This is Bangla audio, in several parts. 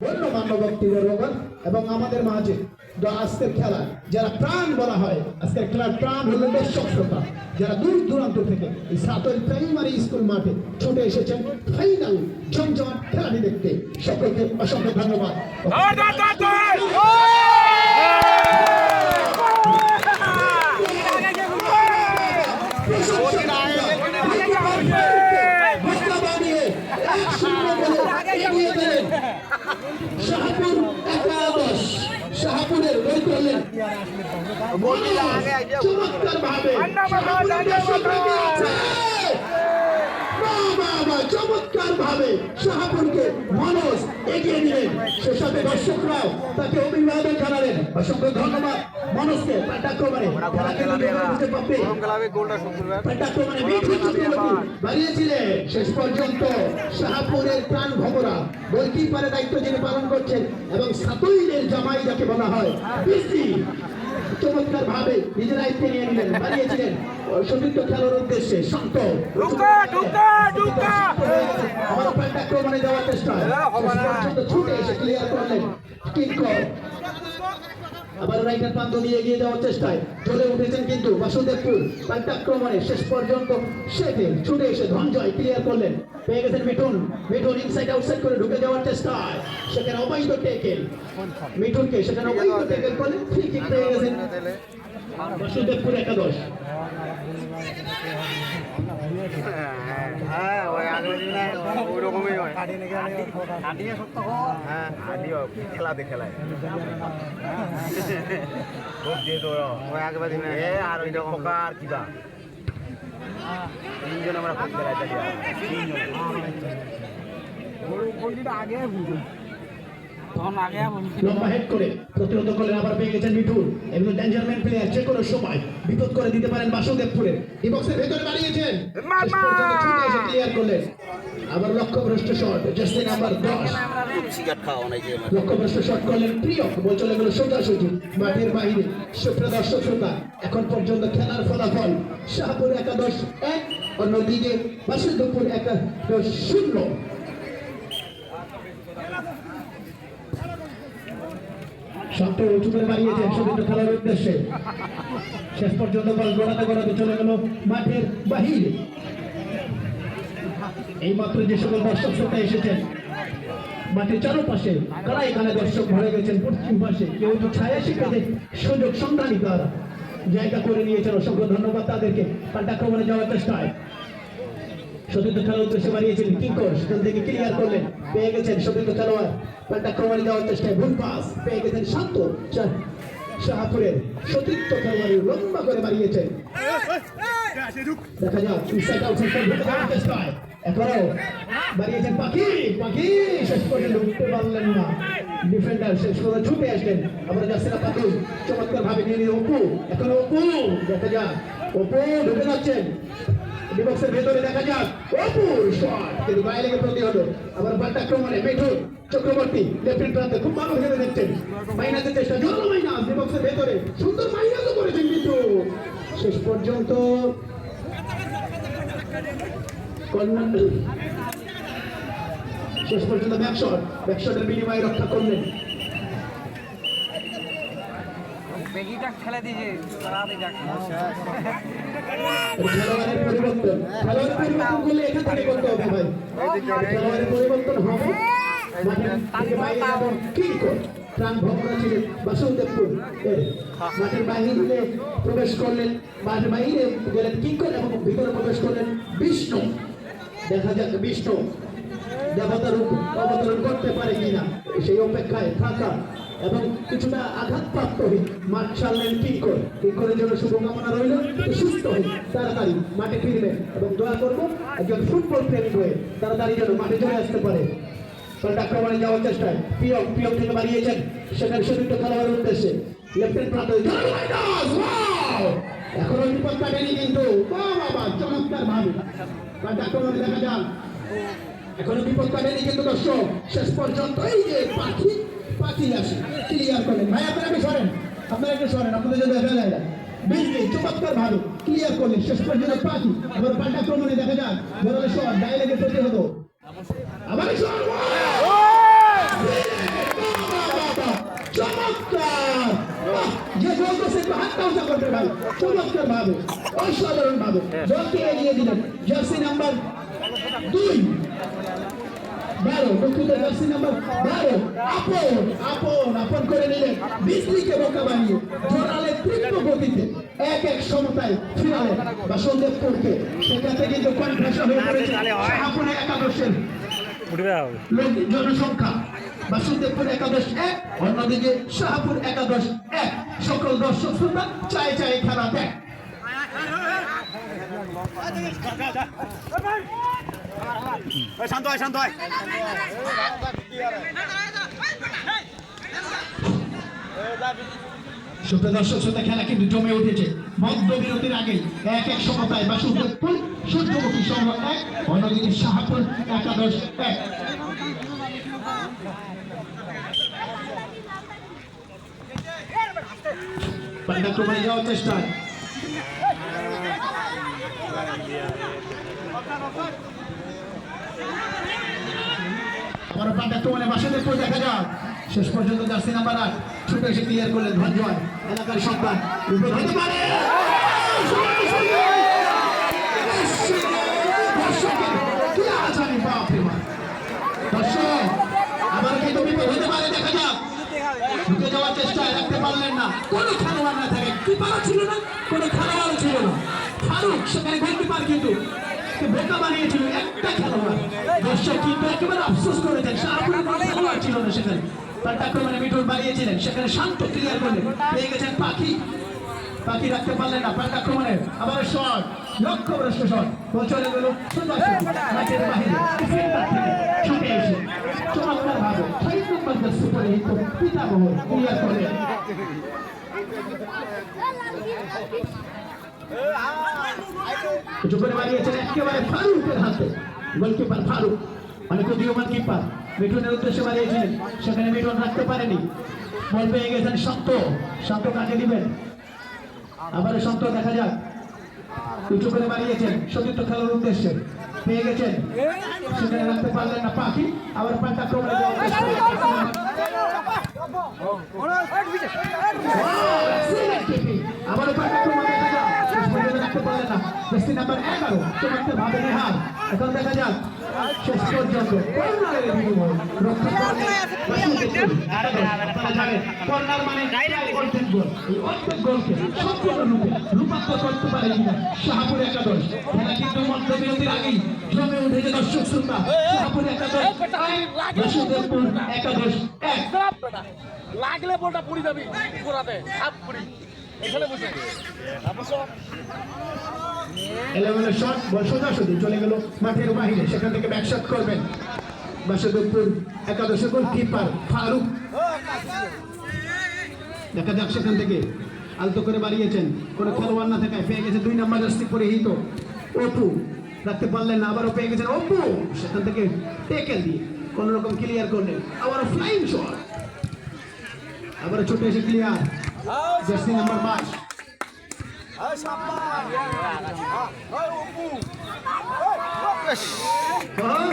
গণ্যমান্য ব্যক্তিবর্গগণ এবং আমাদের মাঝে আজকের খেলা যারা প্রাণ বলা হয়, আজকের খেলার প্রাণ হলো দর্শক শ্রোতা, যারা দূর দূরান্ত থেকে এই সাতল প্রাইমারি স্কুল মাঠে ছুটে এসেছেন ফাইনাল জমজমাট খেলাটি দেখতে। সকলকে অসংখ্য ধন্যবাদ। শাহপুরের বই করলেন চমৎকার ভাবে চমৎকার ভাবে শাহপুরকে মানুষ এগিয়ে দিলেন। সে সাথে দর্শকরাও তাকে অভিবাদন জানালেন। অসংখ্য ধন্যবাদ মানুষকে। বাড়িয়েছিলেন শেষ পর্যন্ত শাহপুরের প্রাণ ভবরা গোলকিপারের দায়িত্ব যিনি পালন করছেন এবং সাতুইলের জামাই যাকে বলা হয় চমৎকার ভাবে নিজের দায়িত্বে নিয়ে নিলেন, বাড়িয়েছিলেন সতীর্থ খেলার উদ্দেশ্যে শান্ত আমার প্যান্ট আক্রমণে যাওয়ার চেষ্টা ছুটে এসে ক্লিয়ার করলেন কিংকর। আবার রাইটার প্রান্ত দিয়ে এগিয়ে যাওয়ার চেষ্টায় চলে উঠেছেন কিন্তু বাসুদেবপুর প্যান্ট আক্রমণে শেষ পর্যন্ত সেটে ছুটে এসে ধনজয় ক্লিয়ার করলেন। পেয়ে গেছেন মিঠুন ইনসাইড আউটসাইড করে ঢুকে যাওয়ার চেষ্টায় সেখানে অবৈধ টেকেল মিঠুনকে সেখানে অবৈধ টেকেল করলেন। ফ্রি কিক পেয়ে গেছেন বাসুদেবপুর একাদশ। লম্বা হেড করে প্রতিরোধ করলেন, আবার পেয়ে গেছেন মিঠুন এবং ডেঞ্জারম্যান প্লেয়ার যে কোনো সময় বিপদ করে দিতে পারেন বাসুদেবপুরের। ডিবক্সের ভেতরে বাড়িয়েছেন ক্লিয়ার করলেন। আবার লক্ষ্যভ্রষ্ট শট জার্সি নাম্বার 10 লক্ষ্যভ্রষ্ট শট করলেন প্রিয়, বল চলে গেল সোজাসুজি মাঠের বাইরে। সুপ্রিয় দর্শক শ্রোতা, এখন পর্যন্ত খেলার ফলাফল শাহপুর একাদশ 1, অন্যদিকে বাসুদেবপুর একাদশ 0। শান্ত উঁচুতে বাড়িয়েছেন সতীর্থ খেলার উদ্দেশ্যে। শেষ পর্যন্ত বল গড়াতে চলে গেল মাঠের বাহিরে। এই মাত্র যে সকল দর্শক শ্রোতা এসেছেন মাঠের চারপাশে, কারা এখানে দর্শক ভরে গেছেন পশ্চিম পাশে, কেউ তো ছায়া শিখেছে সুযোগ সন্ধানী তারা জায়গা করে নিয়েছেন। অসংখ্য ধন্যবাদ তাদেরকে। পাল্টা আক্রমণে যাওয়ার চেষ্টায় সতীর্থ খেলার উদ্দেশ্যে বাড়িয়েছেন কিংকর, সেখান থেকে ক্লিয়ার করলেন। পেয়ে গেছেন সতীর্থ খেলোয়াড়, পাল্টা আক্রমণে যাওয়ার চেষ্টায় ভুল পাস পেয়ে গেছেন শান্ত। শাহপুরের সতীর্থ খেলোয়াড় লম্বা করে বাড়িয়েছেন। দেখা যাক ইনসাইড আউটসাইড ঢুকে যাওয়ার চেষ্টায় এখনো বাড়িয়েছেন পাখি শেষ পর্যন্ত উঠতে পারলেন না। ডিফেন্ডার শেষ করে ছুটে আসলেন। আবার যাচ্ছেন পাখি চমৎকার ভাবে নিয়ে অপু, এখনো অপু দেখা যাক অপু ঢুকে যাচ্ছেন ডিবক্সের ভেতরে। দেখা যাক অপুর শট কিন্তু গায়ে লেগে প্রতি হলো। আবার পাল্টা আক্রমণে মিঠুন চক্রবর্তী লেফটের প্রান্তে খুব ভালো খেলে দেখছেন। মাইনাসের চেষ্টা জল মাইনাস ডিবক্সের ভেতরে সুন্দর মাইনাসও করেছেন কিন্তু শেষ পর্যন্ত ব্যাকশটের বিনিময়ে রক্ষা করলেন। খেলোয়াড়ের পরিবর্তন করলে এখান থেকে করতে হবে ভাই। খেলোয়াড়ের পরিবর্তন হবে। প্রাণ ভ্রমণা ছিলেন বাসুদেবপুর মাঠের বাহিরে প্রবেশ করলেন, মাঠের বাইরে গেলেন কিংকর এবং ভিতরে প্রবেশ করলেন বিষ্ণু। দেখা যাক বিষ্ণু দেবতার রূপ অবতরণ করতে পারে কিনা সেই অপেক্ষায় থাকা এবং কিছুটা আঘাতপ্রাপ্ত হয়ে মাঠ ছাড়লেন কিংকরের জন্য শুভকামনা রইল। সুস্থ হয়ে তাড়াতাড়ি মাঠে ফিরবেন এবং দোয়া করবো একজন ফুটবল প্রেমী হয়ে তাড়াতাড়ি যেন মাঠে চলে আসতে পারে। পাল্টা আক্রমণে যাওয়ার চেষ্টায় প্রিয় থেকে বাড়িয়েছেন সেখানে সতীর্থ খেলোয়াড়ের উদ্দেশ্যে লেফটের প্রান্তে এখনো বিপদ কাটেনি কিন্তু চমৎকার ভাবে পাল্টা আক্রমণে দেখা যান এখনো বিপদ কাটেনি কিন্তু দর্শক শেষ পর্যন্ত এই যে পাখি আসে ক্লিয়ার করলেন। ভাই আপনারা একটু সরেন, আপনাদের জন্য দেখা যায় না বিজলি চমৎকার ভাবে ক্লিয়ার করলেন। শেষ পর্যন্ত পাখি আবার পাল্টা আক্রমণে দেখা যান ধরনের শট গায়ে লেগে প্রতিহত আবার ভাই চমৎকার ভাবে অসাধারণ ভাবে বলকে এগিয়ে দিলেন জার্সি নাম্বার 2 12 দুঃখিত জার্সি নাম্বার 12 আপন করে নিলেন বিজলিকে বোকা বানিয়ে জোরালে তীব্র গতিতে এক সমতায় ফিরালে বাসুদেবপুরকে সেখানে কিন্তু কনফেশন হয়ে পড়েছে শাহপুরে একাদশের জনসংখ্যা বাসুদেবপুর একাদশ 1 অন্যদিকে শাহপুর একাদশ 1 সকল দর্শক শ্রোতা চাই খেলা দেখ শান্ত হয় সুপ্রিয় দর্শক শ্রোতা খেলা কিন্তু জমে উঠেছে মধ্য বিরতির আগে এক সমতায় বাসুদেবপুর সূর্যমুখী সংঘ 1 অন্যদিকে শাহপুর একাদশ 1 পাল্টাক্রমণে যাওয়ার চেষ্টায় আবার পাল্টাক্রমণে বাসুদেবপুর দেখা যাক শেষ পর্যন্ত জার্সি নাম্বার 8 ছুটে এসে ক্লিয়ার করলেন ধনজয় এলাকার সন্তান বিপদ হতে পারে দর্শক আবার কিন্তু বিপদ হতে পারে দেখা যাক ঢুকে যাওয়ার চেষ্টায় রাখতে পারলেন না কোনো খেলোয়াড় না থাকে কিপারও ছিল না কোনো খেলোয়াড়ও ছিল না ফারুক সেখানে গোলকিপার কিন্তু বোকা বানিয়েছিল একটা খেলোয়াড় দর্শক কিন্তু একেবারে আফসোস করেছেন শাহপুরের কোনো খেলোয়াড় ছিল না সেখানে পাল্টাক্রমণে মিঠুন বাড়িয়েছিলেন সেখানে শান্ত ক্লিয়ার করলেন পেয়ে গেছেন পাখি রাখতে পারলেন না পাল্টাক্রমণে আবার শট লক্ষ্যভ্রষ্ট শট চলে গেল ম্যাচের বাহিরে ছুটে এসে চমৎকার ভাবে 6 নম্বর জার্সি পরে পিতামহ ক্লিয়ার করলেন চুপে বাড়িয়েছেন একেবারে ফারুকের হাতে গোলকিপার ফারুক মানে উদীয়মান কিপার মিঠুনের উদ্দেশ্যে বাড়িয়েছিলেন সেখানে মিঠুন রাখতে পারেনি বল পেয়ে গেছেন শান্ত কাকে দিবেন আবার শান্ত দেখা যাক উঁচু করে বাড়িয়েছেন সতীর্থ খেলার উদ্দেশ্যে পেয়ে গেছেন সেখানে রাখতে পারলেন না পাখি আবার পাল্টাক্রমণে আবার পাল্টাক্রমণে দেখা যাক রাখতে পারলেন না জার্সি নাম্বার 11 চমৎকার ভাবে নেহার এখন দেখা যাক শেষ পর্যন্ত কর্নার মানে অর্ধেক গোল এই অর্ধেক গোলকে সম্পূর্ণরূপে রূপান্তর করতে পারে কিনা শাহপুর একাদশ খেলা কিন্তু মধ্য বিরতির আগেই জমে উঠেছে দর্শক শ্রোতা শাহপুর একাদশ বাসুদেবপুর একাদশ 1 লাগলে বলটা পড়ে যাবে পুরাতে সাপ পড়ি এখানে বসে এলেভেনের শট বল সোজাসুজি চলে গেল মাঠের বাহিরে সেখান থেকে ব্যাক শট করবেন বাসুদেবপুর একাদশের গোলকিপার ফারুক দেখা যাক সেখান থেকে আলতো করে বাড়িয়েছেন কোনো খেলোয়াড় না থাকায় পেয়ে গেছে 2 নম্বর জার্সি পরিহিত অপু রাখতে পারলেন না আবারও পেয়ে গেছেন অপু সেখান থেকে টেকেল দিয়ে কোন রকম ক্লিয়ার করলেন আবারও ফ্লাইং শট আবারও ছুটে এসে ক্লিয়ার জার্সি নাম্বার 5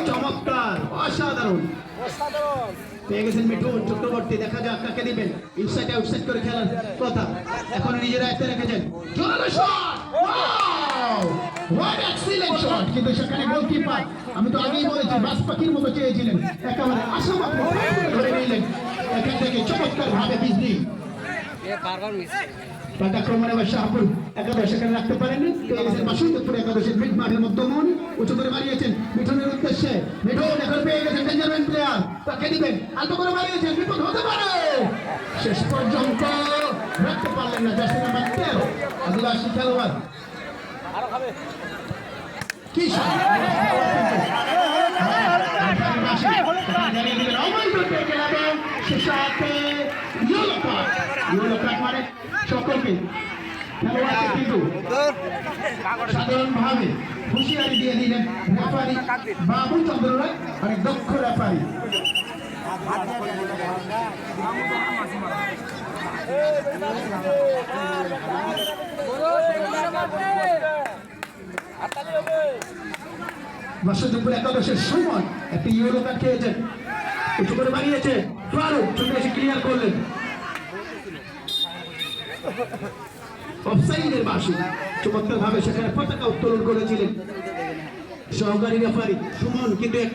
চমৎকার অসাধারণ পেয়ে গেছেন মিঠুন চক্রবর্তী দেখা যাক কাকে দিবেন ইনসাইড আউটসাইড করে খেলার কথা এখন নিজের আয়ত্তে রেখেছেন জোরালো শট হোয়াট এক্সিলেন্ট শট কিন্তু সেখানে গোলকিপার আমি তো আগেই বলেছি বাস পাখির মতো চেয়েছিলেন একেবারে আশাবাদ ধরে নিলেন এখান থেকে চমৎকার ভাবে বিজলি বারবার মিস পাল্টাক্রমণে শাহপুর একাদশ সেখানে রাখতে পারেননি বাসুদেবপুর একাদশের মিড মাঠের মধ্যমন উঁচু করে বাড়িয়েছেন মিঠুনের উদ্দেশ্যে মিঠুন এখন পেয়ে গেছেন ডেঞ্জারম্যান প্লেয়ার তাকে দিবেন আলতো করে বাড়িয়েছেন বিপদ হতে পারে শেষ পর্যন্ত রাখতে পারলেন না জার্সি নাম্বার 13 আদিবাসী খেলোয়াড় আরো খাবে কি মানে সকলকে খেলোয়াড়কে কিন্তু সাধারণভাবে হুঁশিয়ারি দিয়ে দিলেন রেফারি বাবু চন্দ্র রায় অনেক দক্ষ রেফারি বাসুদেবপুর একাদশের সুমন একটি ইউরো কার্ড খেয়েছেন উঁচু করে বানিয়েছে ফারুক চলে এসে ক্লিয়ার করলেন অফসাইডের বাঁশি চমৎকারভাবে সেখানে পতাকা উত্তোলন করেছিলেন সহকারী রেফারি সুমন, কিন্তু একটি